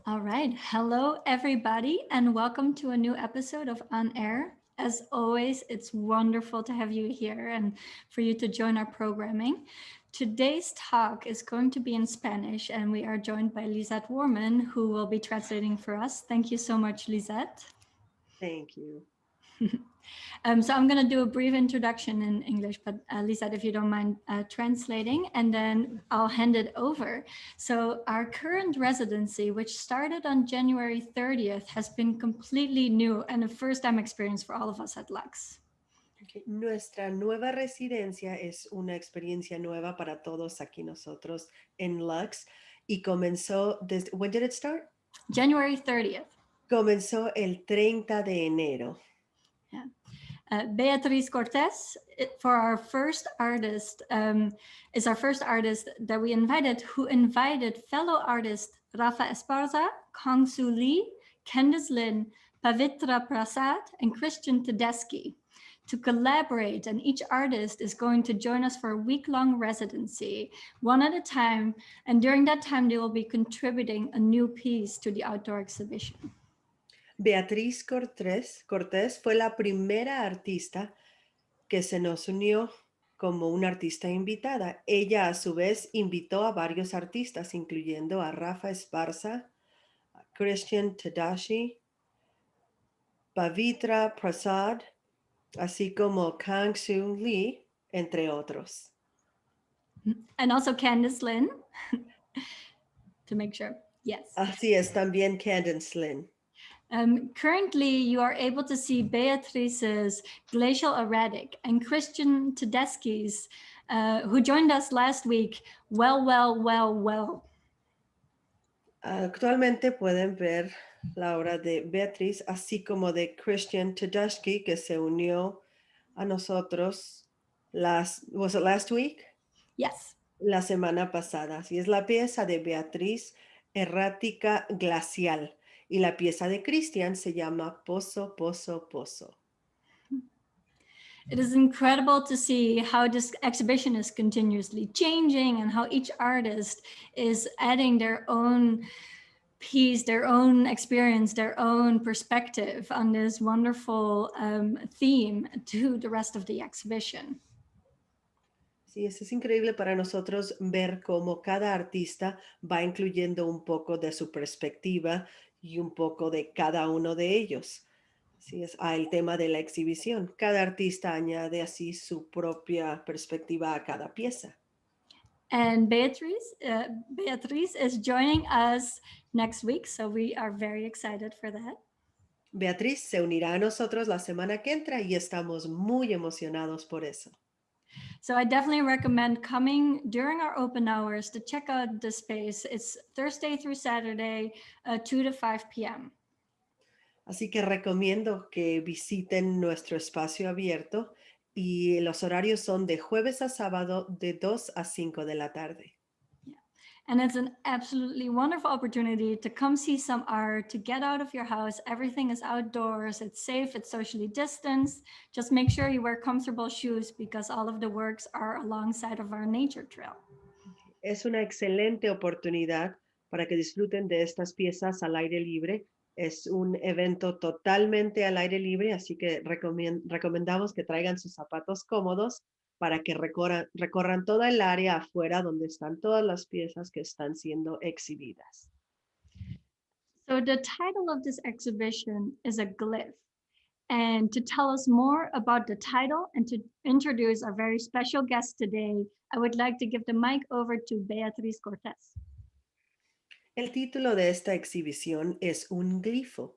All right. Hello, everybody, and welcome to a new episode of On Air. As always, it's wonderful to have you here and for you to join our programming. Today's talk is going to be in Spanish, and we are joined by Lisette Warman, who will be translating for us. Thank you so much, Lisette. Thank you. So I'm going to do a brief introduction in English, but Lisette, if you don't mind translating, and then I'll hand it over. So our current residency, which started on January 30th, has been completely new and a first-time experience for all of us at Lux. Okay. Nuestra nueva residencia es una experiencia nueva para todos aquí nosotros en Lux y comenzó desde, when did it start? January 30th. Comenzó el 30 de enero. Yeah. Beatriz Cortez, for our first artist, is our first artist that we invited, who invited fellow artist Rafa Esparza, Kong Soo Lee, Candice Lin, Pavitra Prasad, and Christian Tedeschi to collaborate. And each artist is going to join us for a week-long residency, one at a time. And during that time, they will be contributing a new piece to the outdoor exhibition. Beatriz Cortés fue la primera artista que se nos unió como una artista invitada. Ella a su vez invitó a varios artistas, incluyendo a Rafa Esparza, a Christian Tadashi, Pavitra Prasad, así como Kang Seung Lee, entre otros. And also Candice Lin, to make sure. Yes. Así es, también Candice Lin. Currently, you are able to see Beatrice's Glacial Erratic and Christian Tedeschi's, who joined us last week, Well, Well, Well, Well. Actualmente pueden ver la obra de Beatriz, así como de Christian Tedeschi, que se unió a nosotros was it last week? Yes. La semana pasada. Así es la pieza de Beatriz Errática Glacial. Y la pieza de Christian se llama Pozo, Pozo, Pozo. It is incredible to see how this exhibition is continuously changing and how each artist is adding their own piece, their own experience, their own perspective on this wonderful theme to the rest of the exhibition. Sí, eso es increíble para nosotros ver cómo cada artista va incluyendo un poco de su perspectiva y un poco de cada uno de ellos. Así es, al tema de la exhibición. Cada artista añade así su propia perspectiva a cada pieza. And Beatriz is joining us next week, so we are very excited for that. Beatriz se unirá a nosotros la semana que entra y estamos muy emocionados por eso. So I definitely recommend coming during our open hours to check out the space. It's Thursday through Saturday, 2 to 5 p.m. Así que recomiendo que visiten nuestro espacio abierto y los horarios son de jueves a sábado de 2 a 5 de la tarde. And it's an absolutely wonderful opportunity to come see some art, to get out of your house. Everything is outdoors, it's safe, it's socially distanced. Just make sure you wear comfortable shoes because all of the works are alongside of our nature trail. Es una excelente oportunidad para que disfruten de estas piezas al aire libre. Es un evento totalmente al aire libre, así que recomendamos que traigan sus zapatos cómodos para que recorran toda el área afuera donde están todas las piezas que están siendo exhibidas. So the title of this exhibition is a glyph. And to tell us more about the title and to introduce our very special guest today, I would like to give the mic over to Beatriz Cortez. El título de esta exhibición es un glifo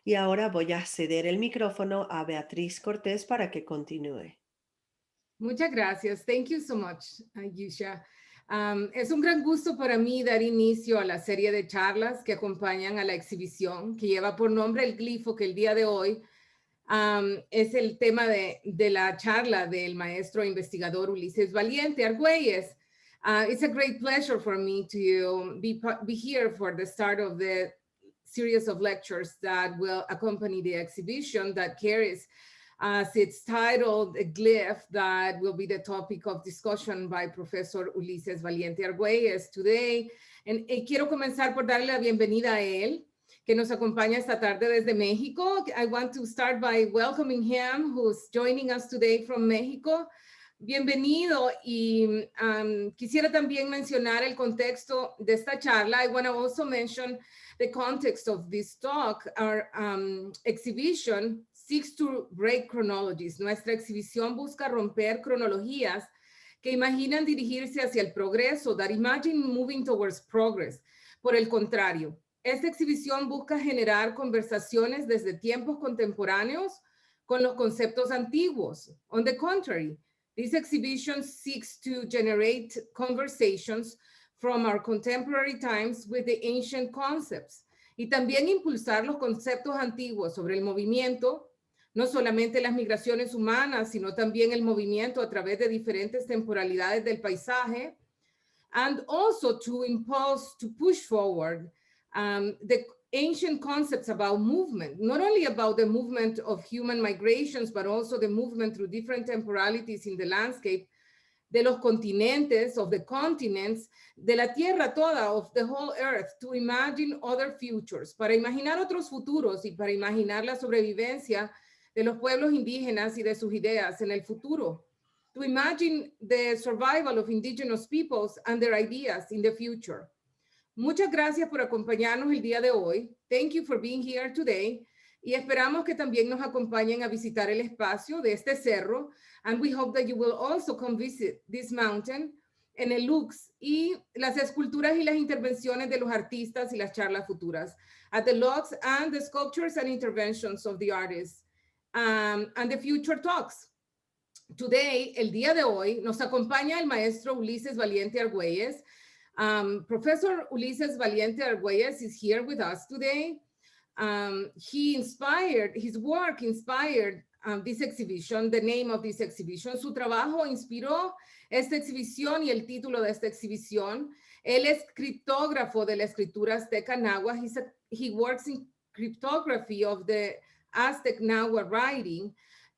y ahora voy a ceder el micrófono a Beatriz Cortés para que continúe. Muchas gracias. Thank you so much, Yusha. Es un gran gusto para mí dar inicio a la serie de charlas que acompañan a la exhibición que lleva por nombre el glifo, que el día de hoy es el tema de la charla del maestro investigador Ulises Valiente Argüelles. It's a great pleasure for me to be here for the start of the series of lectures that will accompany the exhibition that carries as it's titled, a glyph that will be the topic of discussion by Professor Ulises Valiente Argüelles today. Quiero comenzar por darle la bienvenida a él, que nos acompaña esta tarde desde México. I want to start by welcoming him, who's joining us today from Mexico. Bienvenido, y quisiera también mencionar el contexto de esta charla. I want to also mention the context of this talk. Our exhibition seeks to break chronologies. Nuestra exhibición busca romper cronologías que imaginan dirigirse hacia el progreso, that imagine moving towards progress. Por el contrario, esta exhibición busca generar conversaciones desde tiempos contemporáneos con los conceptos antiguos. On the contrary, this exhibition seeks to generate conversations from our contemporary times with the ancient concepts, y también impulsar los conceptos antiguos sobre el movimiento, no solamente las migraciones humanas, sino también el movimiento a través de diferentes temporalidades del paisaje, and also to impulse, to push forward the ancient concepts about movement, not only about the movement of human migrations, but also the movement through different temporalities in the landscape, de los continentes, of the continents, de la tierra toda, of the whole earth, to imagine other futures, para imaginar otros futuros y para imaginar la sobrevivencia de los pueblos indígenas y de sus ideas en el futuro. To imagine the survival of indigenous peoples and their ideas in the future. Muchas gracias por acompañarnos el día de hoy. Thank you for being here today. Y esperamos que también nos acompañen a visitar el espacio de este cerro. And we hope that you will also come visit this mountain en el Lux y las esculturas y las intervenciones de los artistas y las charlas futuras. At the Lux and the sculptures and interventions of the artists and the future talks. Today, el día de hoy, nos acompaña el maestro Ulises Valiente Argüelles. Professor Ulises Valiente Argüelles is here with us today. His work inspired this exhibition, the name of this exhibition. Su trabajo inspiró esta exhibición y el título de esta exhibición. Él es criptógrafo de la escritura azteca náhuatl. He works in cryptography of the Aztec náhuatl writing.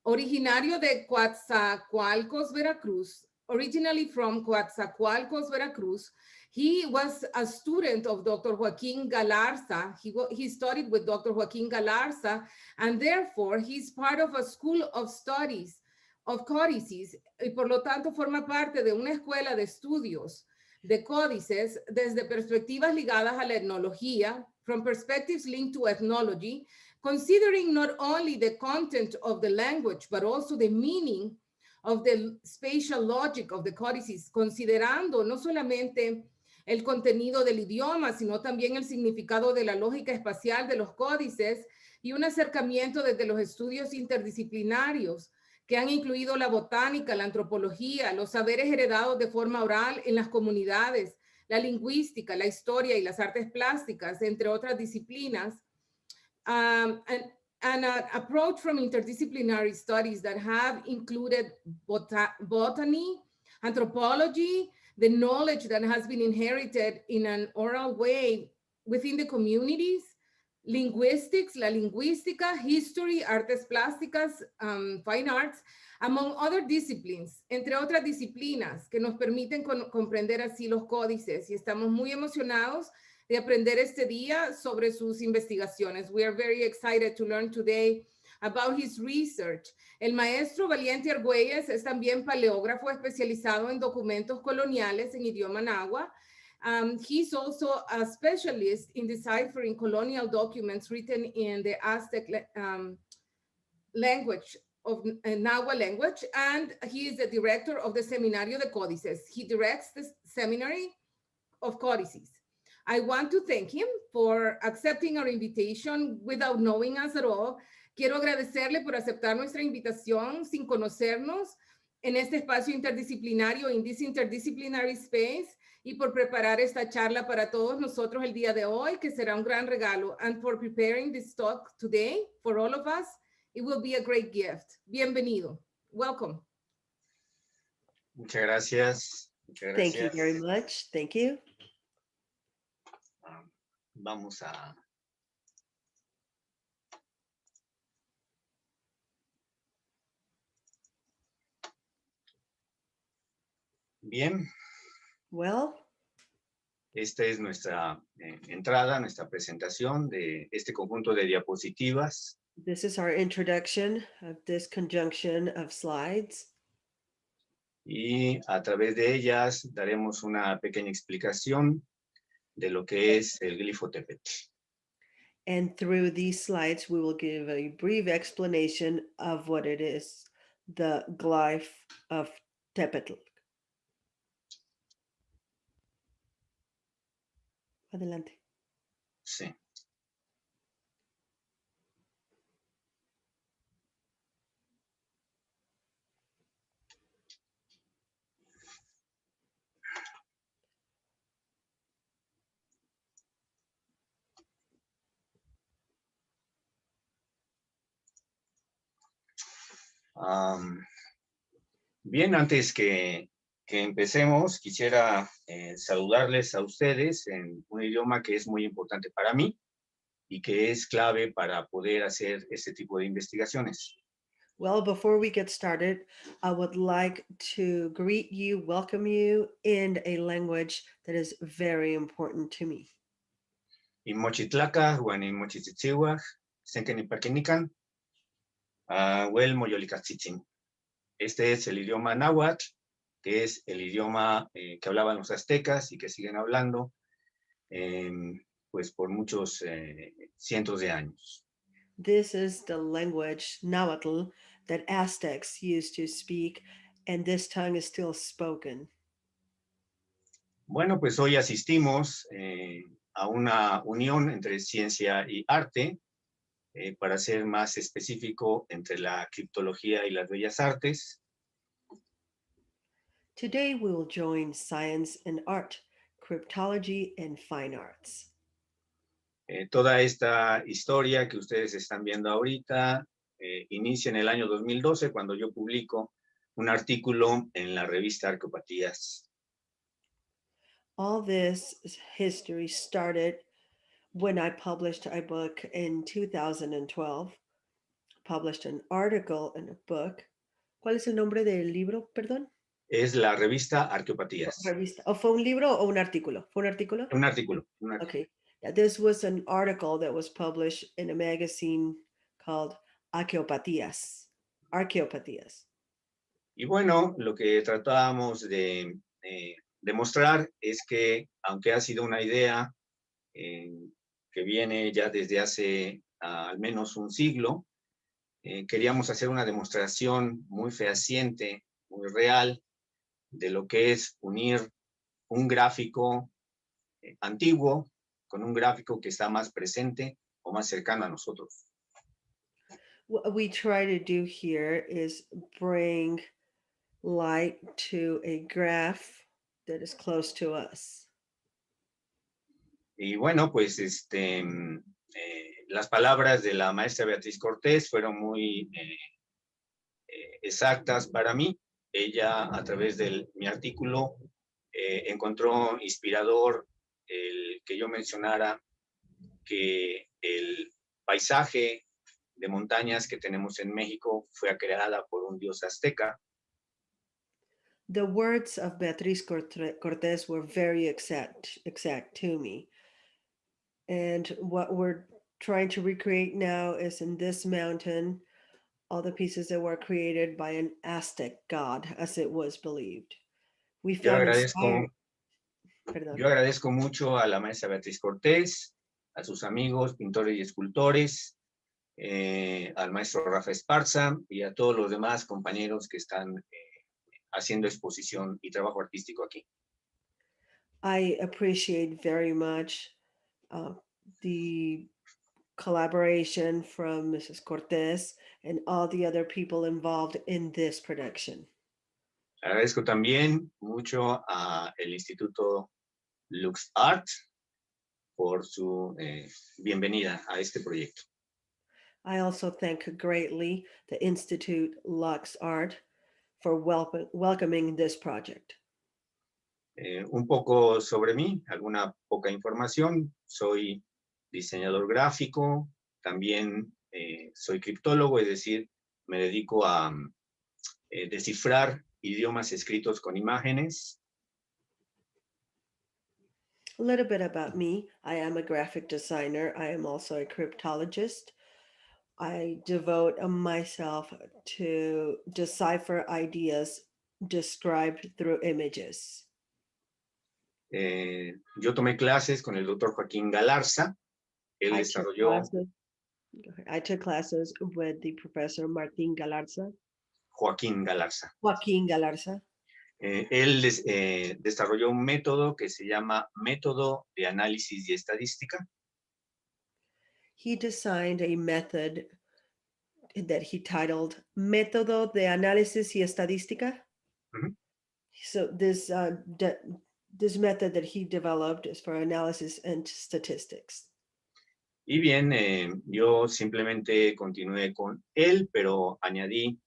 Originario de Coatzacoalcos, Veracruz, originally from Coatzacoalcos, Veracruz, he was a student of Dr. Joaquín Galarza. He studied with Dr. Joaquín Galarza, and therefore he's part of a school of studies of códices, y por lo tanto forma parte de una escuela de estudios de códices desde perspectivas ligadas a la etnología, from perspectives linked to ethnology, considering not only the content of the language, but also the meaning of the spatial logic of the codices, considerando no solamente el contenido del idioma, sino también el significado de la lógica espacial de los códices y un acercamiento desde los estudios interdisciplinarios que han incluido la botánica, la antropología, los saberes heredados de forma oral en las comunidades, la lingüística, la historia y las artes plásticas, entre otras disciplinas. An approach from interdisciplinary studies that have included botany, anthropology, the knowledge that has been inherited in an oral way within the communities, linguistics, la lingüística, history, artes plásticas, fine arts, among other disciplines, entre otras disciplinas que nos permiten comprender así los códices, y estamos muy emocionados de aprender este día sobre sus investigaciones. We are very excited to learn today about his research. El maestro Valiente Argüelles es también paleógrafo especializado en documentos coloniales en idioma náhuatl. He's also a specialist in deciphering colonial documents written in the Aztec language of Nahuatl language, and he is the director of the Seminario de Códices. He directs the Seminary of Códices. I want to thank him for accepting our invitation without knowing us at all. Quiero agradecerle por aceptar nuestra invitación sin conocernos en este espacio interdisciplinario, in this interdisciplinary space, y por preparar esta charla para todos nosotros el día de hoy, que será un gran regalo, and for preparing this talk today for all of us. It will be a great gift. Bienvenido. Welcome. Muchas gracias. Muchas gracias. Thank you very much. Thank you. Vamos a... Bien, Well, esta es nuestra entrada, nuestra presentación de este conjunto de diapositivas. this is our introduction of this conjunction of slides. Y a través de ellas daremos una pequeña explicación de lo que es el glifo Tepetl. And through these slides, we will give a brief explanation of what it is, the glyph of Tepetl. Adelante. Sí. Bien, antes que empecemos, quisiera saludarles a ustedes en un idioma que es muy importante para mí y que es clave para poder hacer este tipo de investigaciones. Well, before we get started, I would like to greet you, welcome you in a language that is very important to me. Imochitlaca, Huanimochitzitzihua, Senkenipaquinican, Huel Moyolicatzitsin. Este es el idioma náhuatl, que es el idioma que hablaban los aztecas y que siguen hablando pues por muchos cientos de años. This is the language, Nahuatl, that Aztecs used to speak, and this tongue is still spoken. Bueno, pues hoy asistimos a una unión entre ciencia y arte, para ser más específico, entre la criptología y las bellas artes. Today we will join science and art, cryptology and fine arts. Toda esta historia que ustedes están viendo ahorita inicia en el año 2012, cuando yo publico un artículo en la revista Arqueopatías. All this history started when I published a book in 2012, published an article in a book. ¿Cuál es el nombre del libro, perdón? Es la revista Arqueopatías. Revista. ¿O fue un libro o un artículo? ¿Fue un artículo? Un artículo. Okay. Yeah, this was an article that was published in a magazine called Arqueopatías. Arqueopatías. Y bueno, lo que tratábamos de demostrar es que, aunque ha sido una idea que viene ya desde hace al menos un siglo, queríamos hacer una demostración muy fehaciente, muy real, de lo que es unir un gráfico antiguo con un gráfico que está más presente o más cercano a nosotros. What we try to do here is bring light to a graph that is close to us. Y bueno, pues las palabras de la maestra Beatriz Cortés fueron muy exactas para mí. Ella, a través de mi artículo, encontró inspirador el que yo mencionara que el paisaje de montañas que tenemos en México fue creada por un dios azteca. The words of Beatriz Cortés were very exact to me. And what we're trying to recreate now is in this mountain, all the pieces that were created by an Aztec god, as it was believed. We Yo felt agradezco, inspired. yo agradezco mucho a la maestra Beatriz Cortés, a sus amigos, pintores y escultores, al maestro Rafa Esparza y a todos los demás compañeros que están haciendo exposición y trabajo artístico aquí. I appreciate very much the collaboration from Mrs. Cortés and all the other people involved in this production. Agradezco también mucho a el Instituto Lux Art por su bienvenida a este proyecto. I also thank greatly the Institute Lux Art for welcoming this project. Un poco sobre mí, alguna poca información. Soy diseñador gráfico, también soy criptólogo, es decir, me dedico a descifrar idiomas escritos con imágenes. A little bit about me. I am a graphic designer. I am also a cryptologist. I devote myself to decipher ideas described through images. Yo tomé clases con el doctor Joaquín Galarza. Él desarrolló I took classes with the professor Martín Galarza. Joaquín Galarza. Joaquín Galarza. Él desarrolló un método que se llama método de análisis y estadística. He designed a method that he titled Método de Análisis y Estadística. Ujú. So this method that he developed is for analysis and statistics. Y bien, yo simplemente continué con él, pero añadí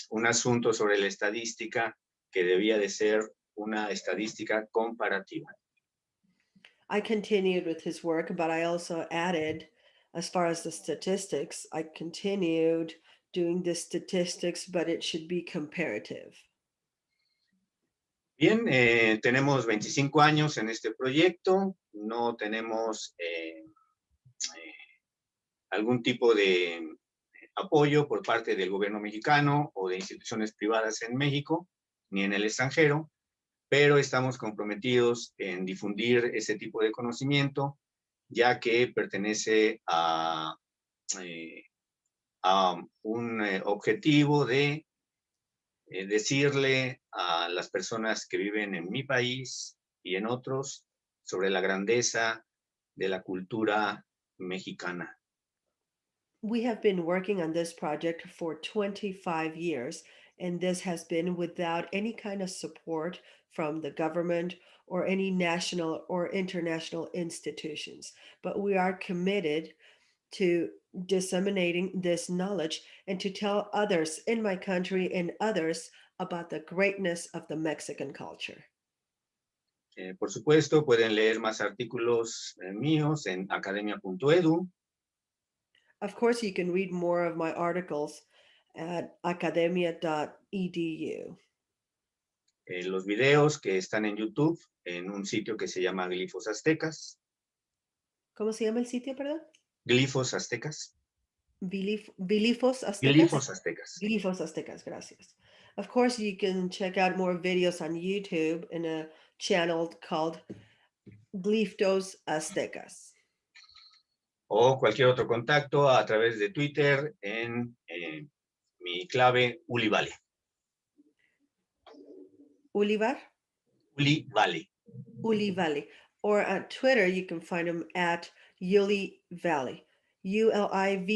un asunto sobre la estadística que debía de ser una estadística comparativa. I continued with his work, but I also added, as far as the statistics, I continued doing the statistics, but it should be comparative. Bien, tenemos 25 años en este proyecto, no tenemos algún tipo de apoyo por parte del gobierno mexicano o de instituciones privadas en México ni en el extranjero, pero estamos comprometidos en difundir ese tipo de conocimiento, ya que pertenece a un objetivo de decirle a las personas que viven en mi país y en otros sobre la grandeza de la cultura mexicana. We have been working on this project for 25 years, and this has been without any kind of support from the government or any national or international institutions. But we are committed to disseminating this knowledge and to tell others in my country and others about the greatness of the Mexican culture. Por supuesto, pueden leer más artículos míos en academia.edu. Of course, you can read more of my articles at academia.edu. Los videos que están en YouTube en un sitio que se llama Glifos Aztecas. ¿Cómo se llama el sitio, perdón? Glifos Aztecas. Glifos Aztecas? Glifos Aztecas. Glifos Aztecas, gracias. Of course, you can check out more videos on YouTube in a channel called Glifos Aztecas. O cualquier otro contacto a través de Twitter en mi clave Ulivale. Ulivar? Ulivale. Ulivale. Or on Twitter, you can find him at Uli Valley. Ulivale.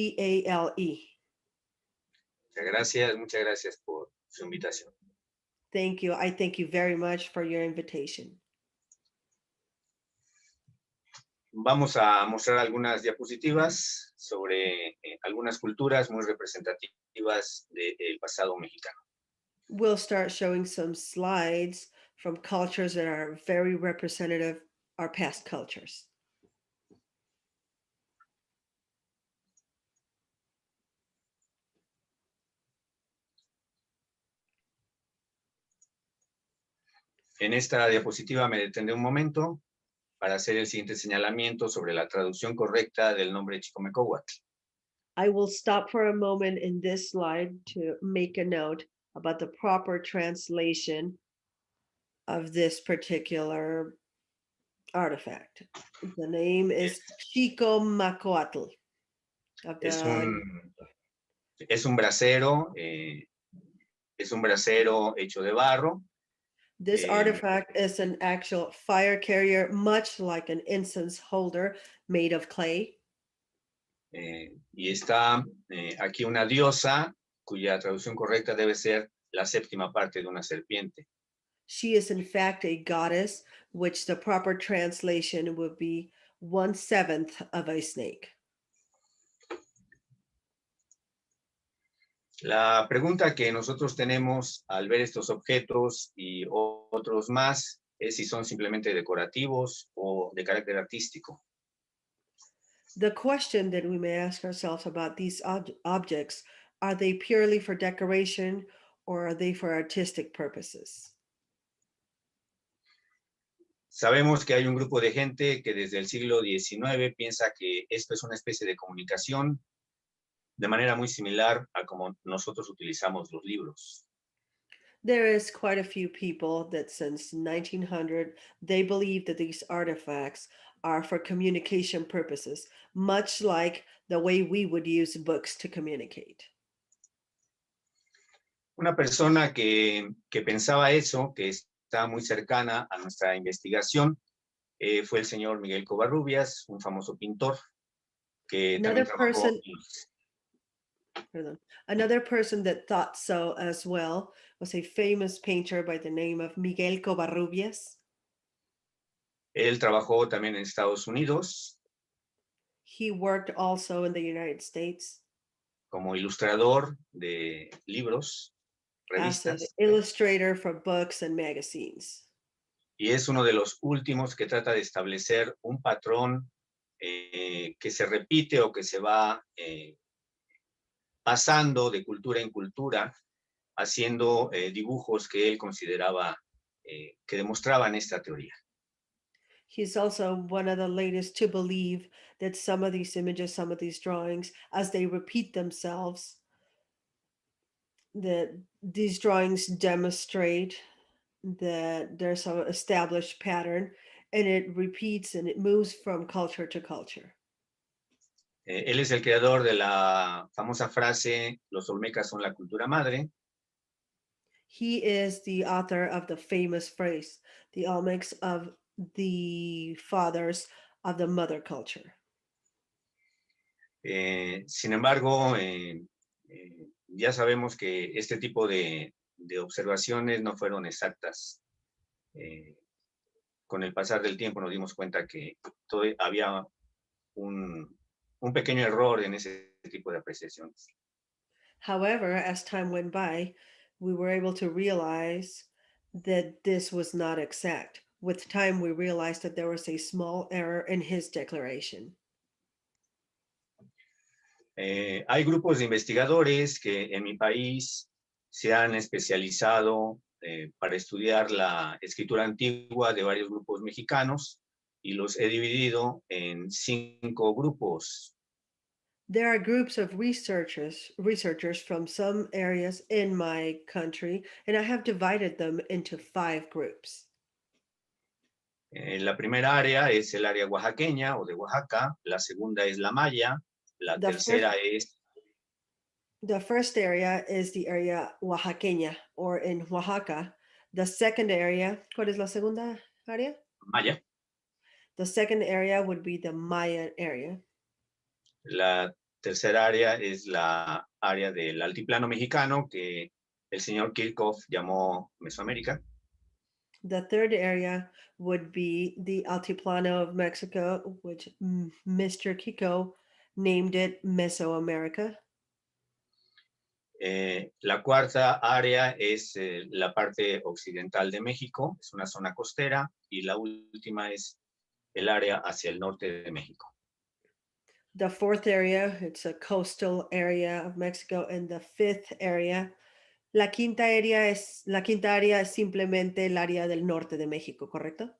Muchas gracias por su invitación. Thank you. I thank you very much for your invitation. Vamos a mostrar algunas diapositivas sobre algunas culturas muy representativas del pasado mexicano. We'll start showing some slides from cultures that are very representative of our past cultures. En esta diapositiva me detendré un momento para hacer el siguiente señalamiento sobre la traducción correcta del nombre Chicomecohuatl. I will stop for a moment in this slide to make a note about the proper translation of this particular artifact. The name is Chicomacoatl. Es un brasero hecho de barro. This artifact is an actual fire carrier, much like an incense holder made of clay. Y está aquí una diosa cuya traducción correcta debe ser la séptima parte de una serpiente. She is in fact a goddess, which the proper translation would be 1/7 of a snake. La pregunta que nosotros tenemos al ver estos objetos y otros más es si son simplemente decorativos o de carácter artístico. The question that we may ask ourselves about these objects, are they purely for decoration or are they for artistic purposes? Sabemos que hay un grupo de gente que desde el siglo XIX piensa que esto es una especie de comunicación de manera muy similar a como nosotros utilizamos los libros. There is quite a few people that since 1900, they believe that these artifacts are for communication purposes, much like the way we would use books to communicate. Una persona que pensaba eso, que está muy cercana a nuestra investigación, fue el señor Miguel Covarrubias, un famoso pintor que Another también trabajó person, en los another person that thought so as well was a famous painter by the name of Miguel Covarrubias. Él trabajó también en Estados Unidos He worked also in the United States como ilustrador de libros, as an revistas, illustrator for books and magazines. y es uno de los últimos que trata de establecer un patrón que se repite o que se va pasando de cultura en cultura, haciendo dibujos que él consideraba que demostraban esta teoría. He's also one of the latest to believe that some of these images, some of these drawings, as they repeat themselves, that these drawings demonstrate that there's an established pattern and it repeats and it moves from culture to culture. Él es el creador de la famosa frase, los olmecas son la cultura madre, He is the author of the famous phrase, the Olmecs of the fathers of the mother culture. Sin embargo, ya sabemos que este tipo de observaciones no fueron exactas. Con el pasar del tiempo nos dimos cuenta que había un pequeño error en ese tipo de apreciaciones. However, as time went by, we were able to realize that this was not exact. With time, we realized that there was a small error in his declaration. Hay grupos de investigadores que en mi país se han especializado para estudiar la escritura antigua de varios grupos mexicanos y los he dividido en 5 grupos. There are groups of researchers from some areas in my country, and I have divided them into 5 groups. La primera área es el área oaxaqueña o de Oaxaca, la segunda es la maya, la The tercera es The first area is the area oaxaqueña or in Oaxaca. The second area, ¿cuál es la segunda área? maya, The second area would be the Maya area. la tercera área es la área del altiplano mexicano que el señor Kirchhoff llamó Mesoamérica. The third area would be the Altiplano of Mexico, which Mr. Kiko named it Mesoamerica. La cuarta área es la parte occidental de México, es una zona costera, y la última es el área hacia el norte de México. The fourth area, it's a coastal area of Mexico, and the fifth area, la quinta área es simplemente el área del norte de México, ¿correcto?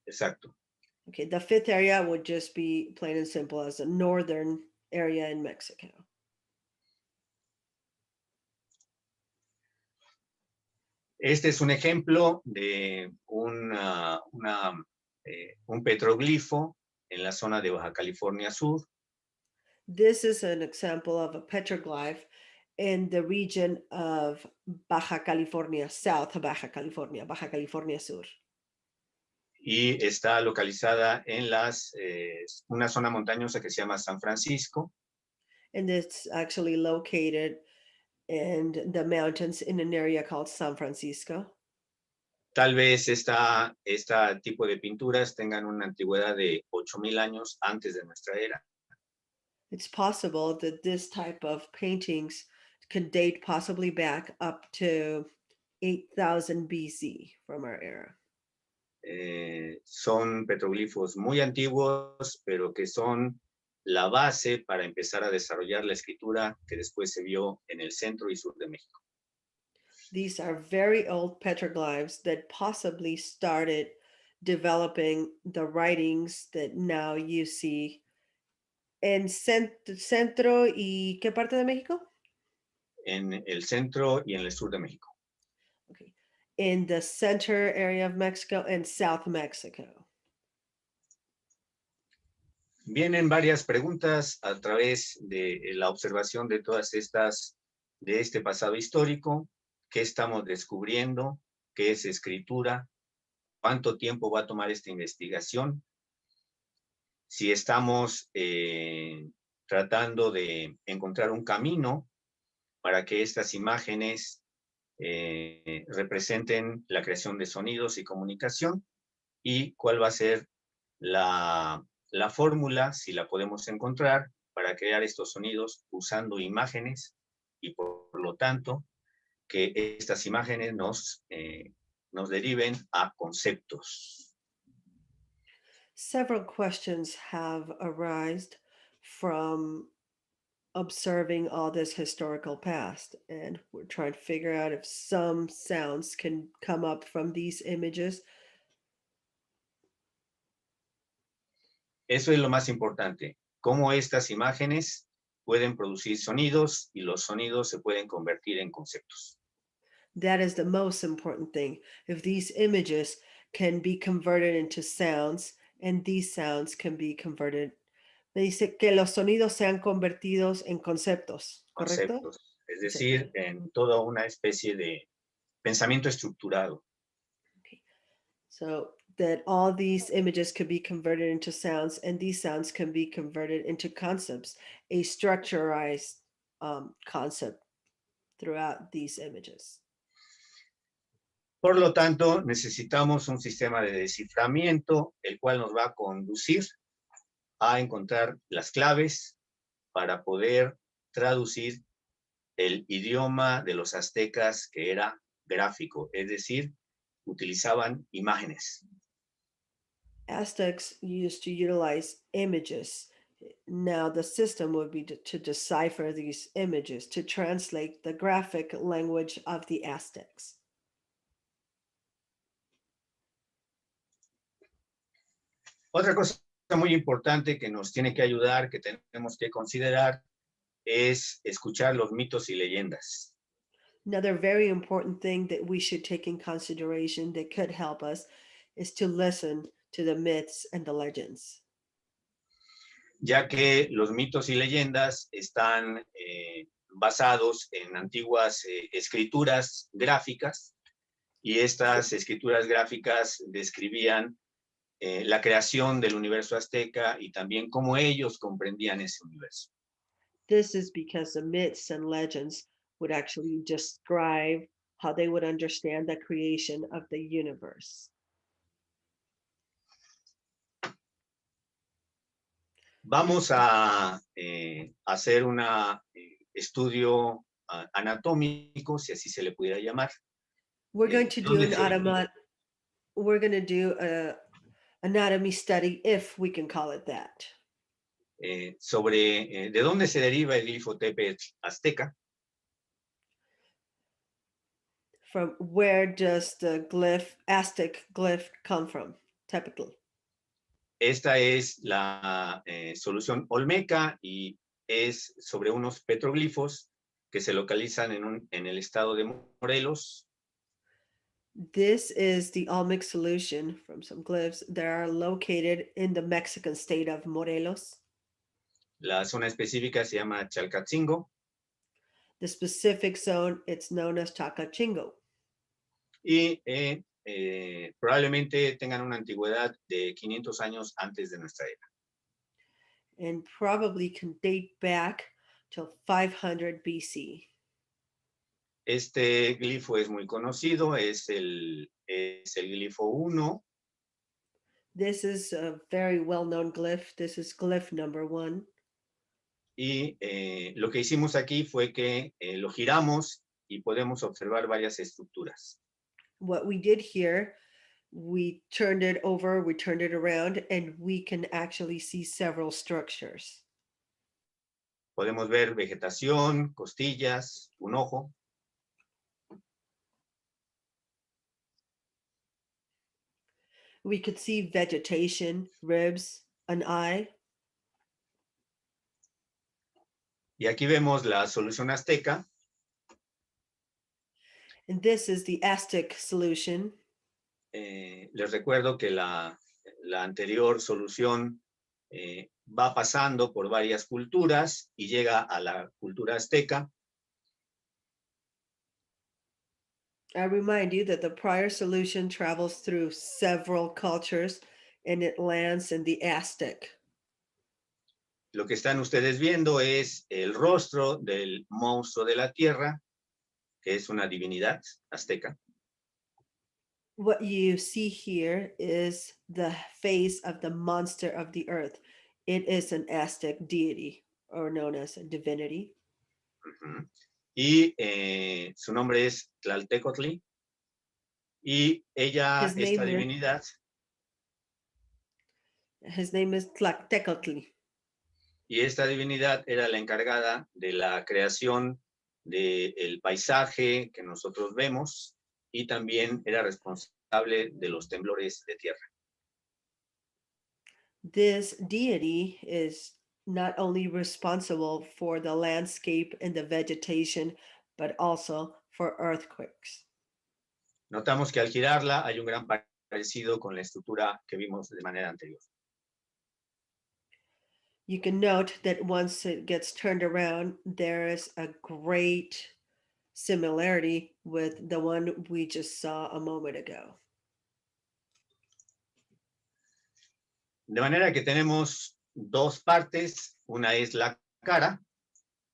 Exacto. Okay, the fifth area would just be plain and simple as a northern area in Mexico. Este es un ejemplo de un petroglifo en la zona de Baja California Sur. This is an example of a petroglyph in the region of Baja California, South Baja California Sur. Y está localizada en una zona montañosa que se llama San Francisco. And it's actually located in the mountains in an area called San Francisco. Tal vez este tipo de pinturas tengan una antigüedad de 8,000 años antes de nuestra era. It's possible that this type of paintings can date possibly back up to 8,000 BC from our era. Son petroglifos muy antiguos, pero que son la base para empezar a desarrollar la escritura que después se vio en el centro y sur de México. These are very old petroglyphs that possibly started developing the writings that now you see en centro y ¿qué parte de México? En el centro y en el sur de México. Okay. In the center area of Mexico and South Mexico. Vienen varias preguntas a través de la observación de todas estas, de este pasado histórico, qué estamos descubriendo, qué es escritura, cuánto tiempo va a tomar esta investigación, si estamos tratando de encontrar un camino para que estas imágenes representen la creación de sonidos y comunicación, y cuál va a ser la fórmula, si la podemos encontrar, para crear estos sonidos usando imágenes y por lo tanto que estas imágenes nos deriven a conceptos. Several questions have arisen from observing all this historical past, and we're trying to figure out if some sounds can come up from these images. Eso es lo más importante, cómo estas imágenes pueden producir sonidos y los sonidos se pueden convertir en conceptos. That is the most important thing. If these images can be converted into sounds, and these sounds can be converted. Me dice que los sonidos sean convertidos en conceptos, ¿correcto? Conceptos, es decir, en toda una especie de pensamiento estructurado. Okay. So that all these images could be converted into sounds, and these sounds can be converted into concepts, a structurized concept throughout these images. Por lo tanto, necesitamos un sistema de desciframiento, el cual nos va a conducir a encontrar las claves para poder traducir el idioma de los aztecas, que era gráfico, es decir, utilizaban imágenes. Aztecs used to utilize images. Now the system would be to decipher these images, to translate the graphic language of the Aztecs. Otra cosa muy importante que nos tiene que ayudar, que tenemos que considerar, es escuchar los mitos y leyendas. Another very important thing that we should take in consideration that could help us is to listen to the myths and the legends. Ya que los mitos y leyendas están basados en antiguas escrituras gráficas, y estas escrituras gráficas describían la creación del universo azteca y también cómo ellos comprendían ese universo. This is because the myths and legends would actually describe how they would understand the creation of the universe. Vamos a hacer un estudio anatómico, si así se le pudiera llamar. We're going to do ¿Dónde an se origina? automat. We're going to do a anatomy study, if we can call it that. Sobre de dónde se deriva el glifo Tepetl azteca. From where does the glyph, Aztec glyph, come from? Tepetl. Esta es la solución olmeca y es sobre unos petroglifos que se localizan en el estado de Morelos. This is the Olmec solution from some glyphs that are located in the Mexican state of Morelos. La zona específica se llama Chalcatzingo. The specific zone, it's known as Chacachingo. Y probablemente tengan una antigüedad de 500 años antes de nuestra era. And probably can date back till 500 BC. Este glifo es muy conocido, es el glifo 1. This is a very well-known glyph. This is glyph number 1. Y lo que hicimos aquí fue que lo giramos y podemos observar varias estructuras. What we did here, we turned it over, we turned it around, and we can actually see several structures. Podemos ver vegetación, costillas, un ojo. We could see vegetation, ribs, an eye. Y aquí vemos la solución azteca. And this is the Aztec solution. Les recuerdo que la anterior solución va pasando por varias culturas y llega a la cultura azteca. I remind you that the prior solution travels through several cultures and it lands in the Aztec. Lo que están ustedes viendo es el rostro del monstruo de la tierra, que es una divinidad azteca. What you see here is the face of the monster of the earth. It is an Aztec deity, or known as a divinity. Uh-huh. Y su nombre es Tlaltecotli. Y ella, His esta name is- divinidad, His name is Tlactecotli. y esta divinidad era la encargada de la creación del paisaje que nosotros vemos y también era responsable de los temblores de tierra. This deity is not only responsible for the landscape and the vegetation, but also for earthquakes. Notamos que al girarla hay un gran parecido con la estructura que vimos de manera anterior. You can note that once it gets turned around, there is a great similarity with the one we just saw a moment ago. De manera que tenemos dos partes. Una es la cara,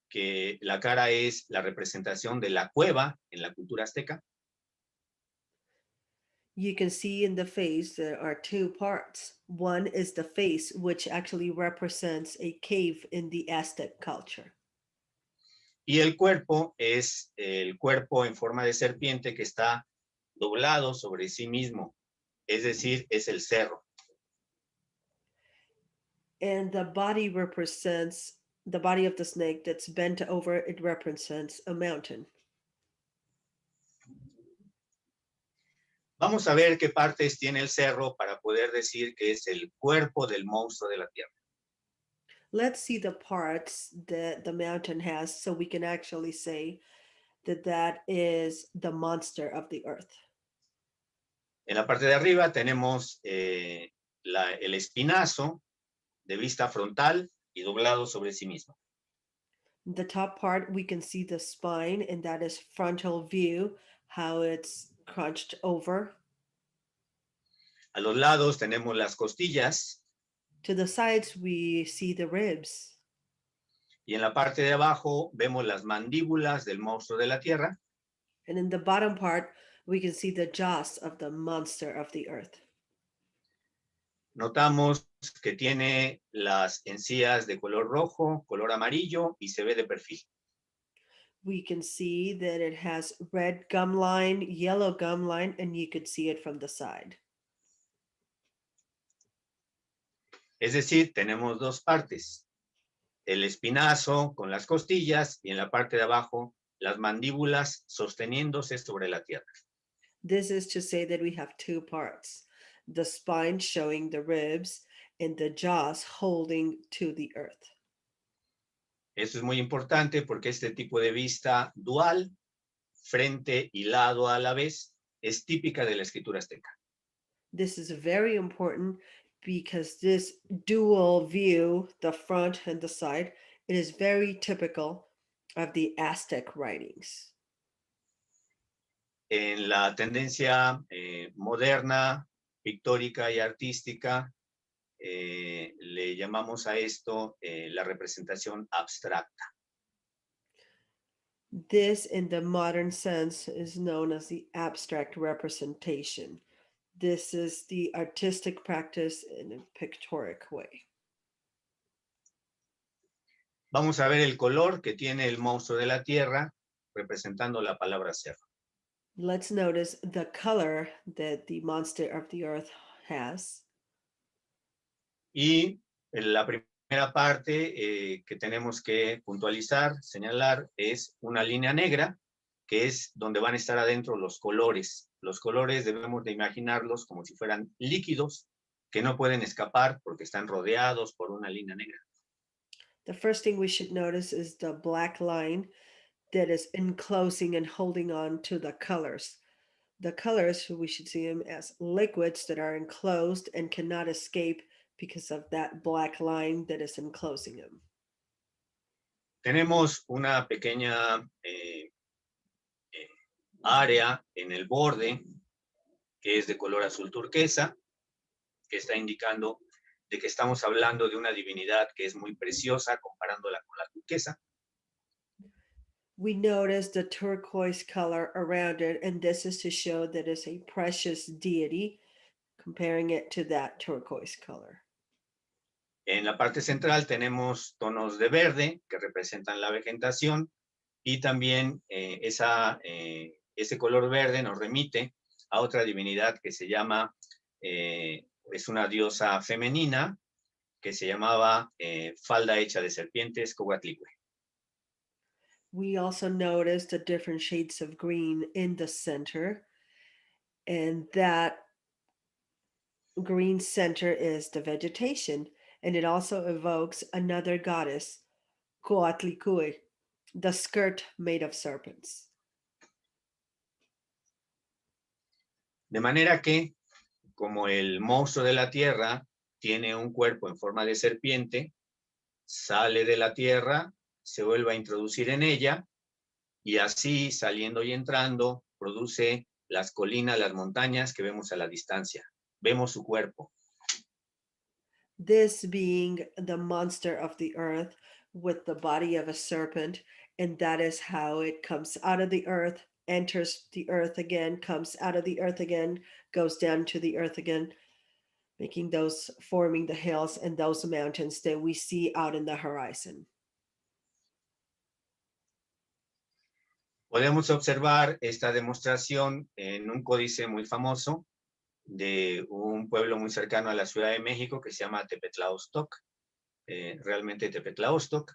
que la cara es la representación de la cueva en la cultura azteca. You can see in the face there are two parts. One is the face, which actually represents a cave in the Aztec culture. Y el cuerpo es el cuerpo en forma de serpiente que está doblado sobre sí mismo, es decir, es el cerro. And the body represents the body of the snake that's bent over, it represents a mountain. Vamos a ver qué partes tiene el cerro para poder decir que es el cuerpo del monstruo de la tierra. Let's see the parts that the mountain has so we can actually say that that is the monster of the earth. En la parte de arriba tenemos el espinazo de vista frontal y doblado sobre sí mismo. The top part, we can see the spine, and that is frontal view, how it's crunched over. A los lados tenemos las costillas To the sides, we see the ribs. y en la parte de abajo vemos las mandíbulas del monstruo de la tierra. And in the bottom part, we can see the jaws of the monster of the earth. Notamos que tiene las encías de color rojo, color amarillo y se ve de perfil. We can see that it has red gum line, yellow gum line, and you could see it from the side. Es decir, tenemos dos partes. El espinazo con las costillas y en la parte de abajo las mandíbulas sosteniéndose sobre la tierra. This is to say that we have two parts, the spine showing the ribs and the jaws holding to the earth. Eso es muy importante porque este tipo de vista dual, frente y lado a la vez, es típica de la escritura azteca. This is very important because this dual view, the front and the side, it is very typical of the Aztec writings. En la tendencia moderna, pictórica y artística, le llamamos a esto la representación abstracta. This, in the modern sense, is known as the abstract representation. This is the artistic practice in a pictorial way. Vamos a ver el color que tiene el monstruo de la tierra, representando la palabra cerro. Let's notice the color that the monster of the earth has. Y la primera parte que tenemos que puntualizar, señalar, es una línea negra que es donde van a estar adentro los colores. Los colores debemos de imaginarlos como si fueran líquidos que no pueden escapar porque están rodeados por una línea negra. The first thing we should notice is the black line that is enclosing and holding on to the colors. The colors, we should see them as liquids that are enclosed and cannot escape because of that black line that is enclosing them. Tenemos una pequeña área en el borde que es de color azul turquesa, que está indicando de que estamos hablando de una divinidad que es muy preciosa comparándola con la turquesa. We notice the turquoise color around it, and this is to show that it's a precious deity, comparing it to that turquoise color. En la parte central tenemos tonos de verde que representan la vegetación y también ese color verde nos remite a otra divinidad que se llama, es una diosa femenina que se llamaba falda hecha de serpientes, Coatlicue. We also notice the different shades of green in the center, and that green center is the vegetation, and it also evokes another goddess, Coatlicue, the skirt made of serpents. De manera que, como el monstruo de la tierra tiene un cuerpo en forma de serpiente, sale de la tierra, se vuelve a introducir en ella, y así, saliendo y entrando, produce las colinas, las montañas que vemos a la distancia. Vemos su cuerpo. This being the monster of the earth with the body of a serpent, and that is how it comes out of the earth, enters the earth again, comes out of the earth again, goes down to the earth again, forming the hills and those mountains that we see out in the horizon. Podemos observar esta demostración en un códice muy famoso de un pueblo muy cercano a la Ciudad de México que se llama Tepetlaostoc, realmente Tepetlaostoc.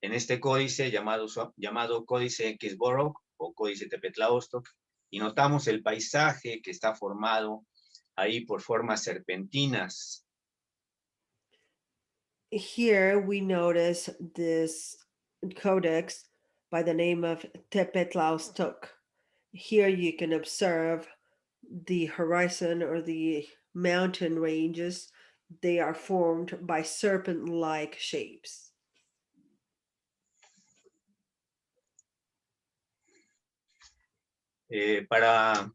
En este códice llamado Códice Xborok o Códice Tepetlaostoc, y notamos el paisaje que está formado ahí por formas serpentinas. Here we notice this codex by the name of Tepetlaostoc. Here you can observe the horizon or the mountain ranges. They are formed by serpent-like shapes. Para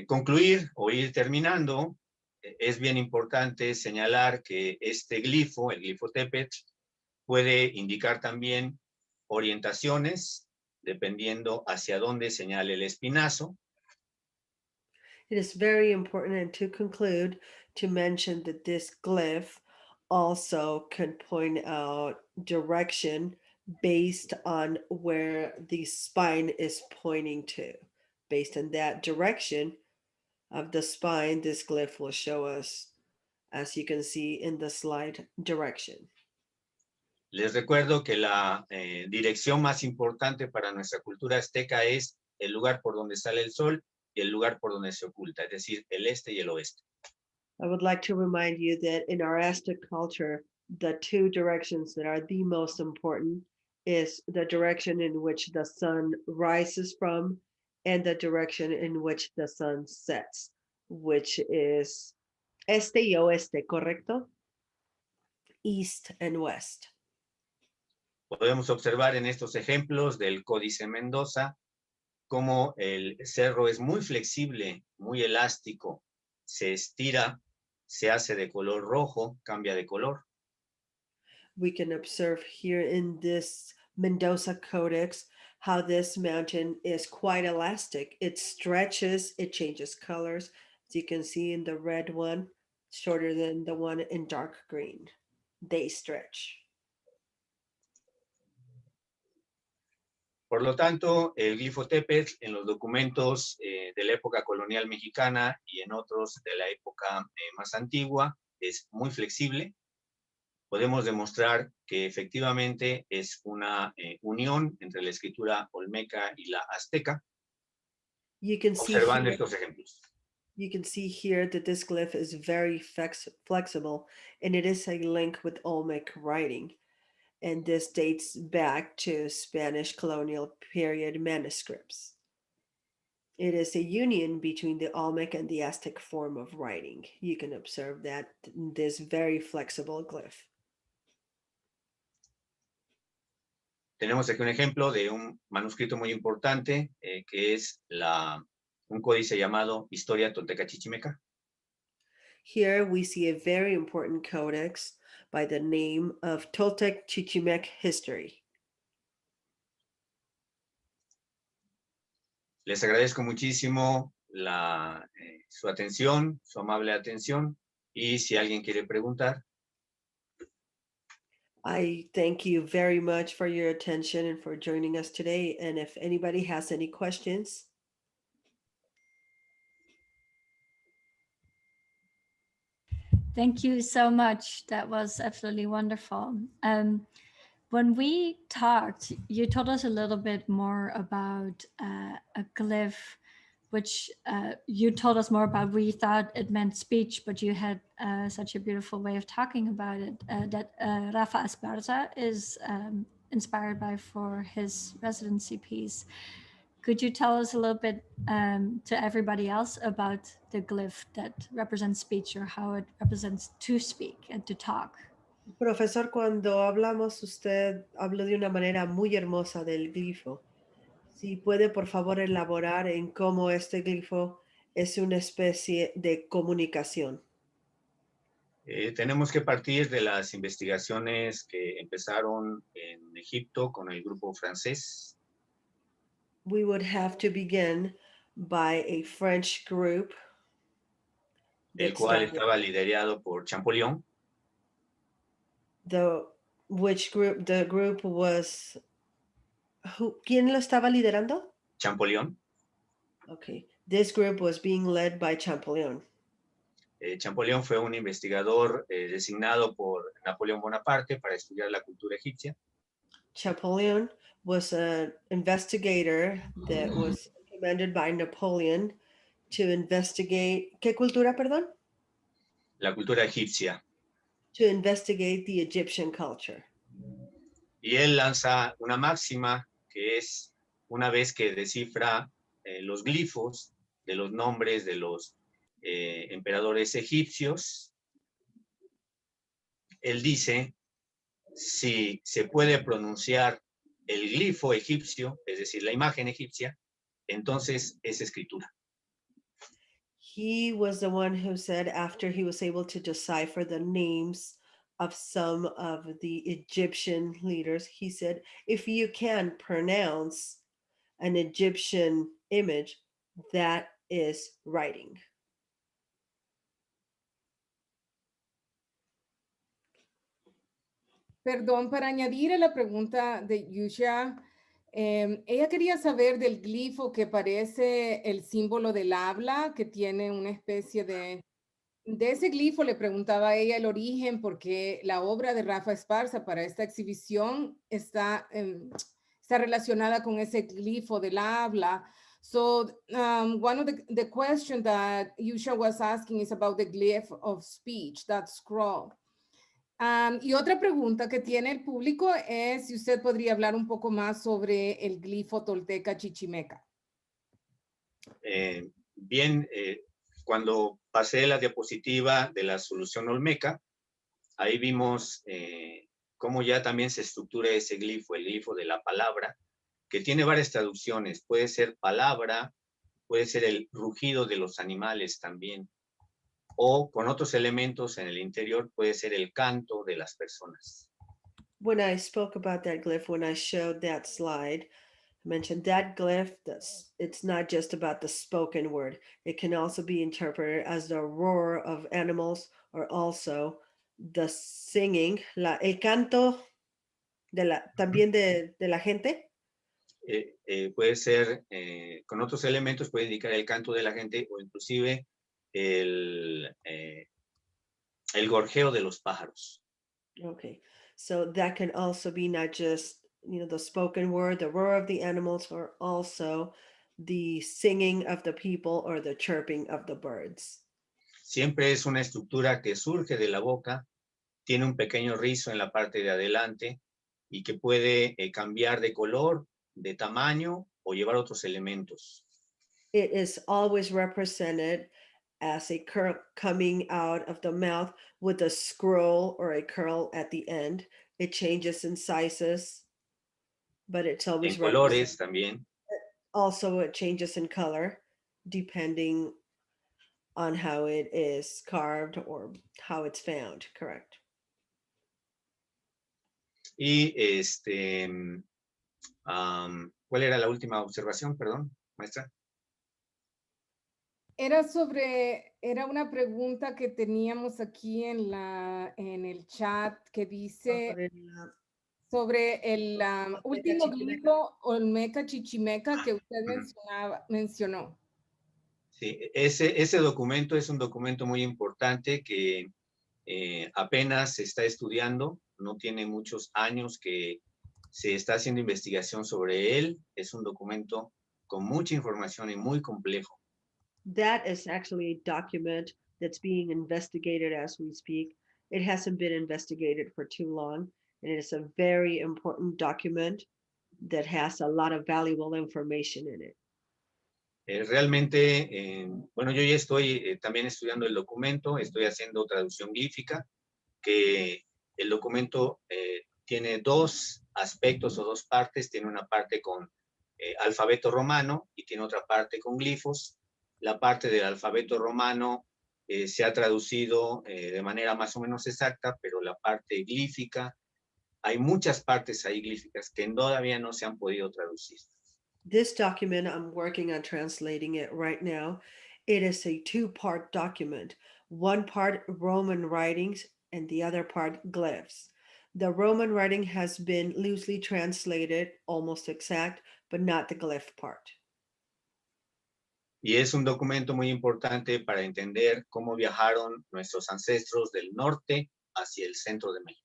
concluir o ir terminando, es bien importante señalar que este glifo, el glifo Tepetl, puede indicar también orientaciones dependiendo hacia dónde señale el espinazo. It is very important, and to conclude, to mention that this glyph also can point out direction based on where the spine is pointing to. Based on that direction of the spine, this glyph will show us, as you can see in the slide, direction. Les recuerdo que la dirección más importante para nuestra cultura azteca es el lugar por donde sale el sol y el lugar por donde se oculta, es decir, el este y el oeste. I would like to remind you that in our Aztec culture, the two directions that are the most important is the direction in which the sun rises from and the direction in which the sun sets, which is este y oeste, ¿correcto? East and west. Podemos observar en estos ejemplos del Códice Mendoza cómo el cerro es muy flexible, muy elástico, se estira, se hace de color rojo, cambia de color. We can observe here in this Mendoza Codex how this mountain is quite elastic. It stretches, it changes colors. As you can see in the red one, shorter than the one in dark green. They stretch. Por lo tanto, el glifo Tepetl en los documentos de la época colonial mexicana y en otros de la época más antigua es muy flexible. Podemos demostrar que efectivamente es una unión entre la escritura olmeca y la azteca. You can see observando here, estos ejemplos. you can see here that this glyph is very flexible, and it is a link with Olmec writing. And this dates back to Spanish colonial period manuscripts. It is a union between the Olmec and the Aztec form of writing. You can observe that in this very flexible glyph. Tenemos aquí un ejemplo de un manuscrito muy importante que es un códice llamado Historia Tolteca Chichimeca. Here we see a very important codex by the name of Toltec Chichimec History. Les agradezco muchísimo su atención, su amable atención, y si alguien quiere preguntar. I thank you very much for your attention and for joining us today. And if anybody has any questions, Thank you so much. That was absolutely wonderful. When we talked, you told us a little bit more about a glyph, which you told us more about. We thought it meant speech, but you had such a beautiful way of talking about it, that Rafa Esparza is inspired by for his residency piece. Could you tell us a little bit to everybody else about the glyph that represents speech, or how it represents to speak and to talk? Profesor, cuando hablamos, usted habló de una manera muy hermosa del glifo. Si puede, por favor, elaborar en cómo este glifo es una especie de comunicación. Tenemos que partir de las investigaciones que empezaron en Egipto con el grupo francés. We would have to begin by a French group. El cual estaba liderado por Champollion. The group was, ¿quién lo estaba liderando? Champollion. Okay, this group was being led by Champollion. Champollion fue un investigador designado por Napoleón Bonaparte para estudiar la cultura egipcia. Champollion was an investigator that was recommended by Napoleon to investigate, ¿qué cultura, perdón? La cultura egipcia. To investigate the Egyptian culture. Y él lanza una máxima que es, una vez que descifra los glifos de los nombres de los emperadores egipcios, él dice, si se puede pronunciar el glifo egipcio, es decir, la imagen egipcia, entonces es escritura. He was the one who said, after he was able to decipher the names of some of the Egyptian leaders, he said, if you can pronounce an Egyptian image, that is writing. Perdón, para añadir a la pregunta de Yusha, ella quería saber del glifo que parece el símbolo del habla, que tiene una especie de ese glifo. Le preguntaba a ella el origen, porque la obra de Rafa Esparza para esta exhibición está relacionada con ese glifo del habla. So one of the questions that Yusha was asking is about the glyph of speech, that scroll. Y otra pregunta que tiene el público es si usted podría hablar un poco más sobre el glifo tolteca chichimeca. Bien, cuando pasé la diapositiva de la solución olmeca, ahí vimos cómo ya también se estructura ese glifo, el glifo de la palabra, que tiene varias traducciones. Puede ser palabra, puede ser el rugido de los animales también, o con otros elementos en el interior puede ser el canto de las personas. When I spoke about that glyph, when I showed that slide, I mentioned that glyph, it's not just about the spoken word. It can also be interpreted as the roar of animals, or also the singing, el canto también de la gente. Puede ser, con otros elementos puede indicar el canto de la gente, o inclusive el gorjeo de los pájaros. Okay, so that can also be not just, the spoken word, the roar of the animals, or also the singing of the people or the chirping of the birds. Siempre es una estructura que surge de la boca, tiene un pequeño rizo en la parte de adelante y que puede cambiar de color, de tamaño o llevar otros elementos. It is always represented as a curl coming out of the mouth with a scroll or a curl at the end. It changes in sizes, but it's En always represented. colores también. Also, it changes in color depending on how it is carved or how it's found, correct? Y ¿cuál era la última observación? Perdón, maestra. Era una pregunta que teníamos aquí en el chat que dice sobre el último glifo Olmeca Chichimeca que usted mencionó. Sí, ese documento es un documento muy importante que apenas se está estudiando, no tiene muchos años que se está haciendo investigación sobre él. Es un documento con mucha información y muy complejo. That is actually a document that's being investigated as we speak. It hasn't been investigated for too long, and it is a very important document that has a lot of valuable information in it. Realmente, bueno, yo ya estoy también estudiando el documento, estoy haciendo traducción glífica, que el documento tiene dos aspectos o dos partes, tiene una parte con alfabeto romano y tiene otra parte con glifos. La parte del alfabeto romano se ha traducido de manera más o menos exacta, pero la parte glífica, hay muchas partes ahí glíficas que todavía no se han podido traducir. This document, I'm working on translating it right now. It is a two-part document, one part Roman writings and the other part glyphs. The Roman writing has been loosely translated, almost exact, but not the glyph part. Y es un documento muy importante para entender cómo viajaron nuestros ancestros del norte hacia el centro de México.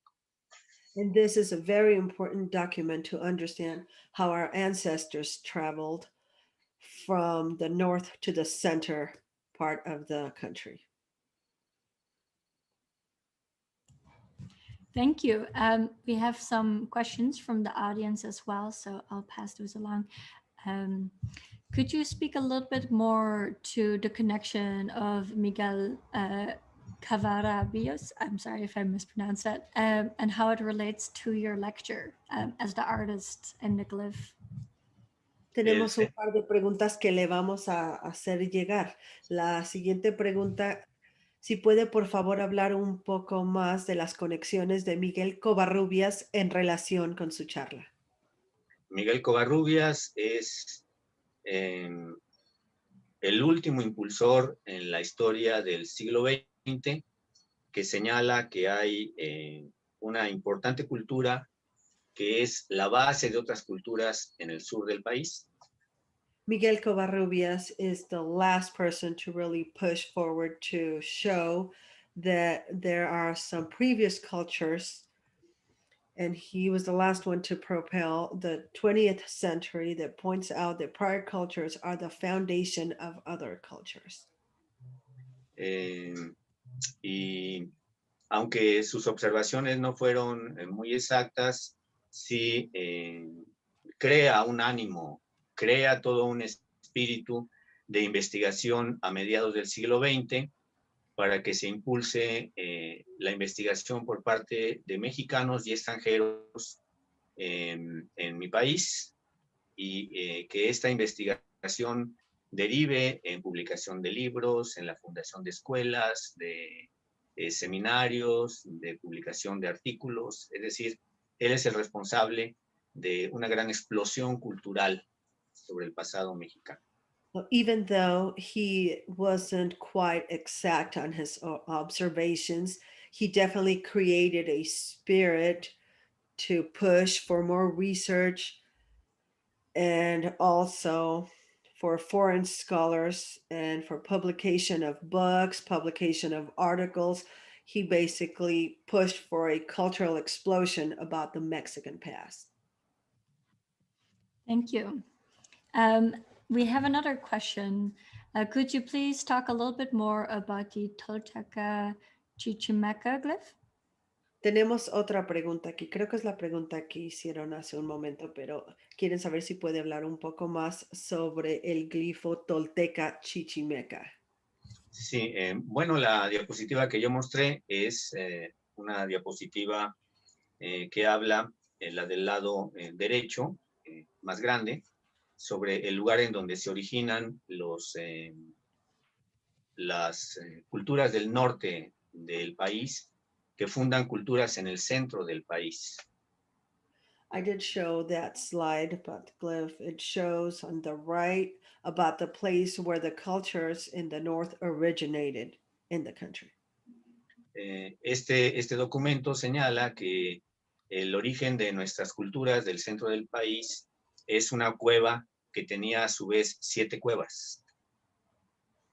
And this is a very important document to understand how our ancestors traveled from the north to the center part of the country. Thank you. We have some questions from the audience as well, so I'll pass those along. Could you speak a little bit more to the connection of Miguel Cavarabios, I'm sorry if I mispronounced that, and how it relates to your lecture as the artist and the glyph? Tenemos un par de preguntas que le vamos a hacer llegar. La siguiente pregunta, si puede por favor hablar un poco más de las conexiones de Miguel Covarrubias en relación con su charla. Miguel Covarrubias es el último impulsor en la historia del siglo XX que señala que hay una importante cultura que es la base de otras culturas en el sur del país. Miguel Covarrubias is the last person to really push forward to show that there are some previous cultures, and he was the last one to propel the 20th century that points out that prior cultures are the foundation of other cultures. Y aunque sus observaciones no fueron muy exactas, sí crea un ánimo, crea todo un espíritu de investigación a mediados del siglo XX para que se impulse la investigación por parte de mexicanos y extranjeros en mi país y que esta investigación derive en publicación de libros, en la fundación de escuelas, de seminarios, de publicación de artículos. Es decir, él es el responsable de una gran explosión cultural sobre el pasado mexicano. Well, even though he wasn't quite exact on his observations, he definitely created a spirit to push for more research and also for foreign scholars and for publication of books, publication of articles. He basically pushed for a cultural explosion about the Mexican past. Thank you. We have another question. Could you please talk a little bit more about the Tolteca Chichimeca glyph? Tenemos otra pregunta aquí. Creo que es la pregunta que hicieron hace un momento, pero quieren saber si puede hablar un poco más sobre el glifo Tolteca Chichimeca. Sí, bueno, la diapositiva que yo mostré es una diapositiva que habla, la del lado derecho, más grande, sobre el lugar en donde se originan las culturas del norte del país, que fundan culturas en el centro del país. I did show that slide about the glyph. It shows on the right about the place where the cultures in the north originated in the country. Este documento señala que el origen de nuestras culturas del centro del país es una cueva que tenía a su vez 7 cuevas.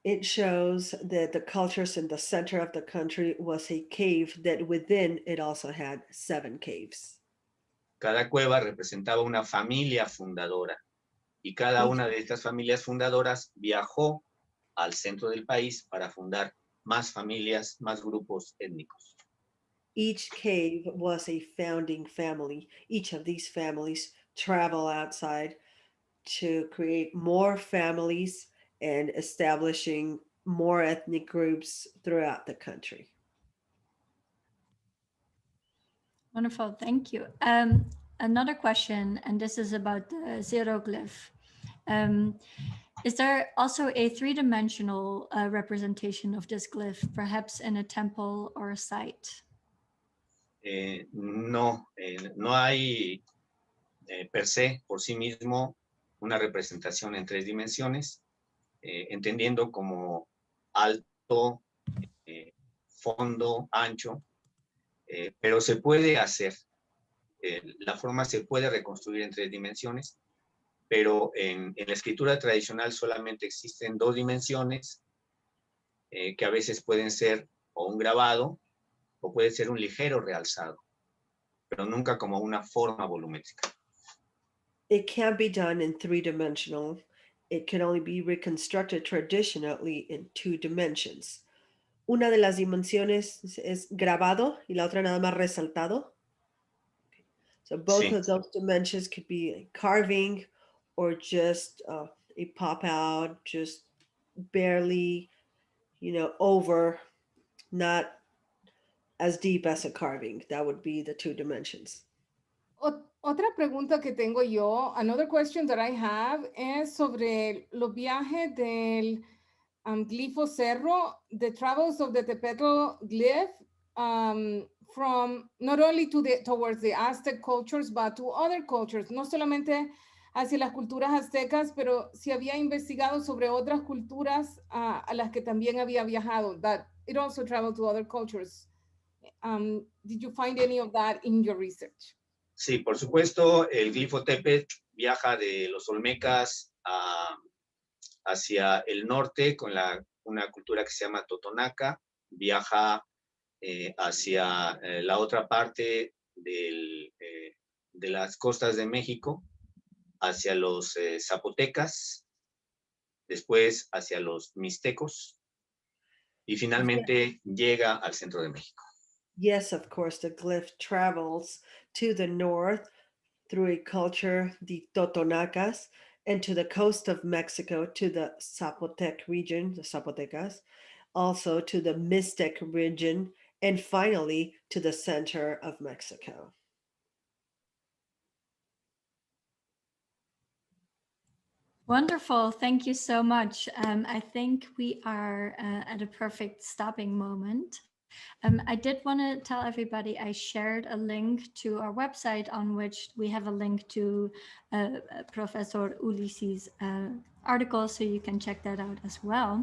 It shows that the cultures in the center of the country was a cave that within it also had 7 caves. Cada cueva representaba una familia fundadora y cada una de estas familias fundadoras viajó al centro del país para fundar más familias, más grupos étnicos. Each cave was a founding family. Each of these families travel outside to create more families and establishing more ethnic groups throughout the country. Wonderful, thank you. Another question, and this is about the xeroglyph. Is there also a 3-dimensional representation of this glyph, perhaps in a temple or a site? No hay per se, por sí mismo, una representación en 3 dimensiones, entendiendo como alto, fondo, ancho, pero se puede hacer. La forma se puede reconstruir en 3 dimensiones, pero en la escritura tradicional solamente existen 2 dimensiones, que a veces pueden ser o un grabado o puede ser un ligero realzado, pero nunca como una forma volumétrica. It can't be done in 3-dimensional. It can only be reconstructed traditionally in 2 dimensions. Una de las dimensiones es grabado y la otra nada más resaltado. So both Sí. of those dimensions could be a carving or just a pop out, just barely, over, not as deep as a carving. That would be the 2 dimensions. Otra pregunta que tengo yo, another question that I have, es sobre los viajes del glifo cerro, the travels of the Tepetl glyph, from not only towards the Aztec cultures, but to other cultures, no solamente hacia las culturas aztecas, pero si había investigado sobre otras culturas a las que también había viajado, that it also traveled to other cultures. Did you find any of that in your research? Sí, por supuesto, el glifo Tepetl viaja de los olmecas hacia el norte con una cultura que se llama Totonaca, viaja hacia la otra parte de las costas de México, hacia los zapotecas, después hacia los mixtecos y finalmente llega al centro de México. Yes, of course, the glyph travels to the north through a culture, the Totonacas, and to the coast of Mexico, to the Zapotec region, the Zapotecas, also to the Mixtec region, and finally to the center of Mexico. Wonderful, thank you so much. I think we are at a perfect stopping moment. I did want to tell everybody I shared a link to our website on which we have a link to Professor Ulises' article, so you can check that out as well.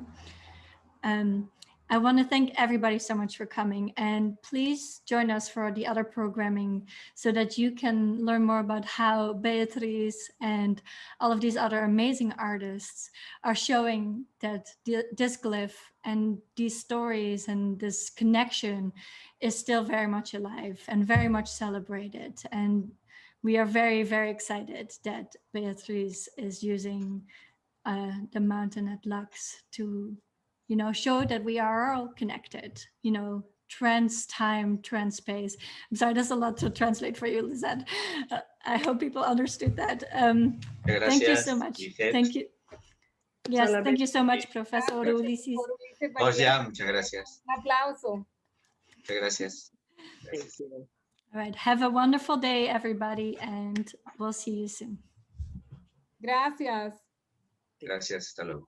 I want to thank everybody so much for coming, and please join us for the other programming so that you can learn more about how Beatriz and all of these other amazing artists are showing that this glyph and these stories and this connection is still very much alive and very much celebrated. And we are very, very excited that Beatriz is using the mountain at Lux to, you know, show that we are all connected, you know, trans-time, trans-space. I'm sorry, there's a lot to translate for you, Lizette. I hope people understood that. Thank you so much. Lisette. Thank you. Yes, thank you so much, Professor Gracias, Ulises. por unirse, Oh, María. ya, muchas gracias. Un aplauso. Muchas gracias. Thank Gracias. you. All right, have a wonderful day, everybody, and we'll see you soon. Gracias. Gracias. Hasta luego.